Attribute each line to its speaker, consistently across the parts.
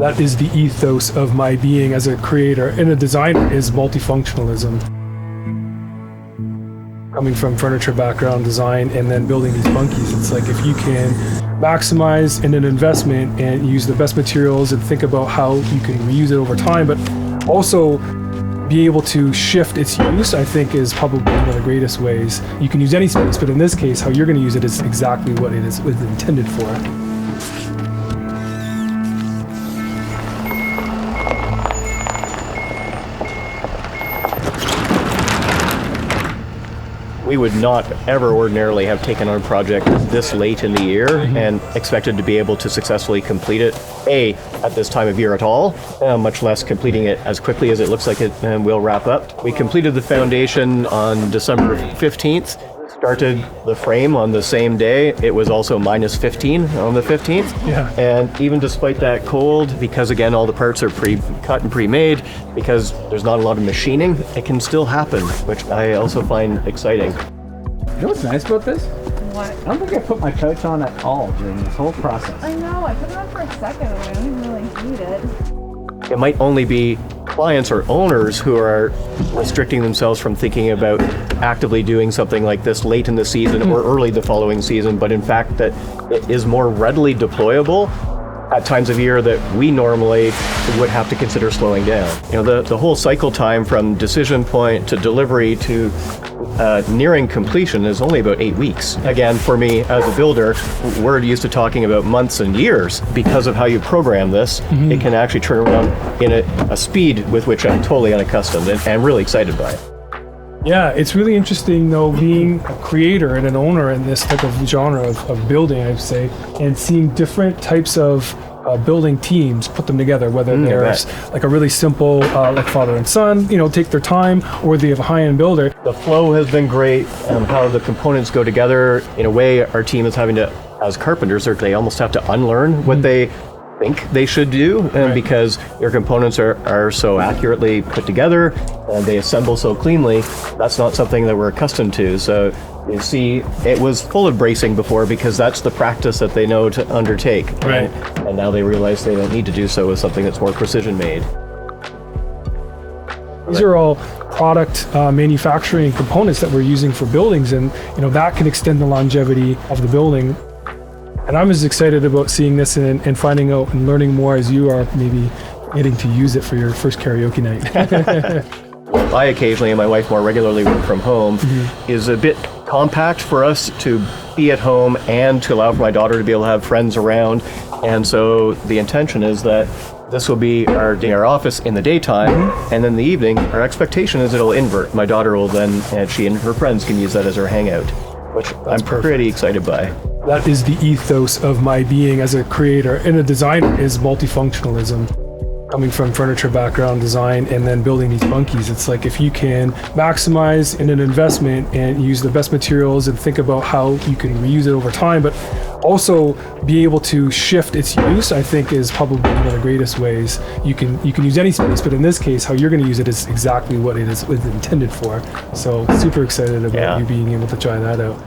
Speaker 1: That is the ethos of my being as a creator and a designer, is multifunctionalism. Coming from furniture background design and then building these bunkies, it's like if you can maximize in an investment and use the best materials and think about how you can reuse it over time, but also be able to shift its use, I think is probably one of the greatest ways. You can use any space, but in this case, how you're going to use it is exactly what it is intended for.
Speaker 2: We would not ever ordinarily have taken on a project this late in the year and expected to be able to successfully complete it, at this time of year at all, much less completing it as quickly as it looks like it will wrap up. We completed the foundation on December 15th, started the frame on the same day. It was also minus 15 on the 15th.
Speaker 1: Yeah.
Speaker 2: And even despite that cold, because again, all the parts are pre-cut and pre-made, because there's not a lot of machining, it can still happen, which I also find exciting.
Speaker 3: You know what's nice about this?
Speaker 4: What?
Speaker 3: I don't think I put my couch on at all during this whole process.
Speaker 4: I know, I put it on for a second and I don't even really need it.
Speaker 2: It might only be clients or owners who are restricting themselves from thinking about actively doing something like this late in the season or early the following season, but in fact that it is more readily deployable at times of year that we normally would have to consider slowing down. You know, the whole cycle time from decision point to delivery to nearing completion is only about 8 weeks. Again, for me as a builder, we're used to talking about months and years. Because of how you program this, it can actually turn around in a speed with which I'm totally unaccustomed and really excited by it.
Speaker 1: Yeah, it's really interesting though, being a creator and an owner in this type of genre of building, I'd say, and seeing different types of building teams put them together, whether there's like a really simple, like father and son, take their time, or they have a high-end builder.
Speaker 2: The flow has been great, how the components go together. In a way, our team is having to, as carpenters, they almost have to unlearn what they think they should do, because your components are so accurately put together and they assemble so cleanly. That's not something that we're accustomed to. So you see, it was full of bracing before because that's the practice that they know to undertake.
Speaker 1: Right.
Speaker 2: And now they realize they don't need to do so with something that's more precision made.
Speaker 1: These are all product manufacturing components that we're using for buildings, and that can extend the longevity of the building. And I'm as excited about seeing this and finding out and learning more as you are, maybe getting to use it for your first karaoke night.
Speaker 2: I occasionally, and my wife more regularly, work from home, is a bit compact for us to be at home and to allow for my daughter to be able to have friends around. And so the intention is that this will be our office in the daytime, and then the evening, our expectation is it'll invert. My daughter will then, and she and her friends can use that as her hangout, which I'm pretty excited by.
Speaker 1: That is the ethos of my being as a creator and a designer, is multifunctionalism. Coming from furniture background design and then building these bunkies, it's like if you can maximize in an investment and use the best materials and think about how you can reuse it over time, but also be able to shift its use, I think is probably one of the greatest ways. You can use any space, but in this case, how you're going to use it is exactly what it is intended for. So super excited about you being able to try that out.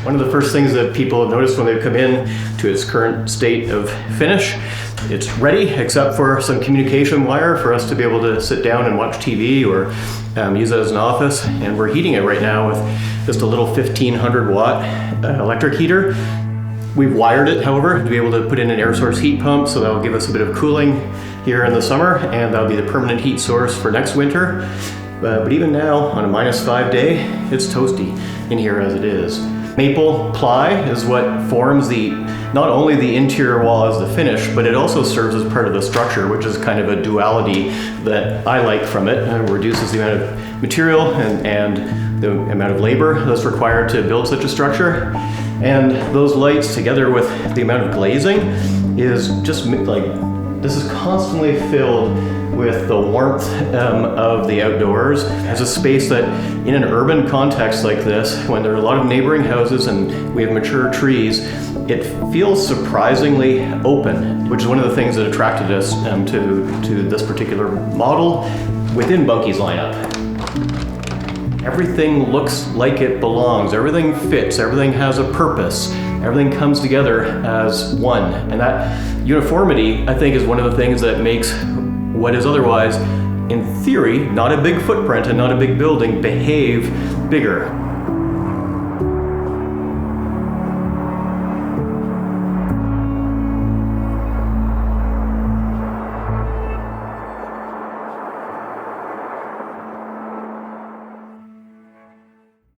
Speaker 2: One of the first things that people have noticed when they come in to its current state of finish, it's ready except for some communication wire for us to be able to sit down and watch TV or use it as an office. And we're heating it right now with just a little 1500 watt electric heater. We've wired it, however, to be able to put in an air source heat pump, so that'll give us a bit of cooling here in the summer, and that'll be the permanent heat source for next winter. But even now, on a -5 day, it's toasty in here as it is. Maple ply is what forms not only the interior wall as the finish, but it also serves as part of the structure, which is kind of a duality that I like from it. It reduces the amount of material and the amount of labor that's required to build such a structure. And those lights, together with the amount of glazing, is just like, this is constantly filled with the warmth of the outdoors. As a space that, in an urban context like this, when there are a lot of neighboring houses and we have mature trees, it feels surprisingly open, which is one of the things that attracted us to this particular model. within Bunkie's lineup. Everything looks like it belongs, everything fits, everything has a purpose, everything comes together as one. And that uniformity, I think, is one of the things that makes what is otherwise, in theory, not a big footprint and not a big building behave bigger.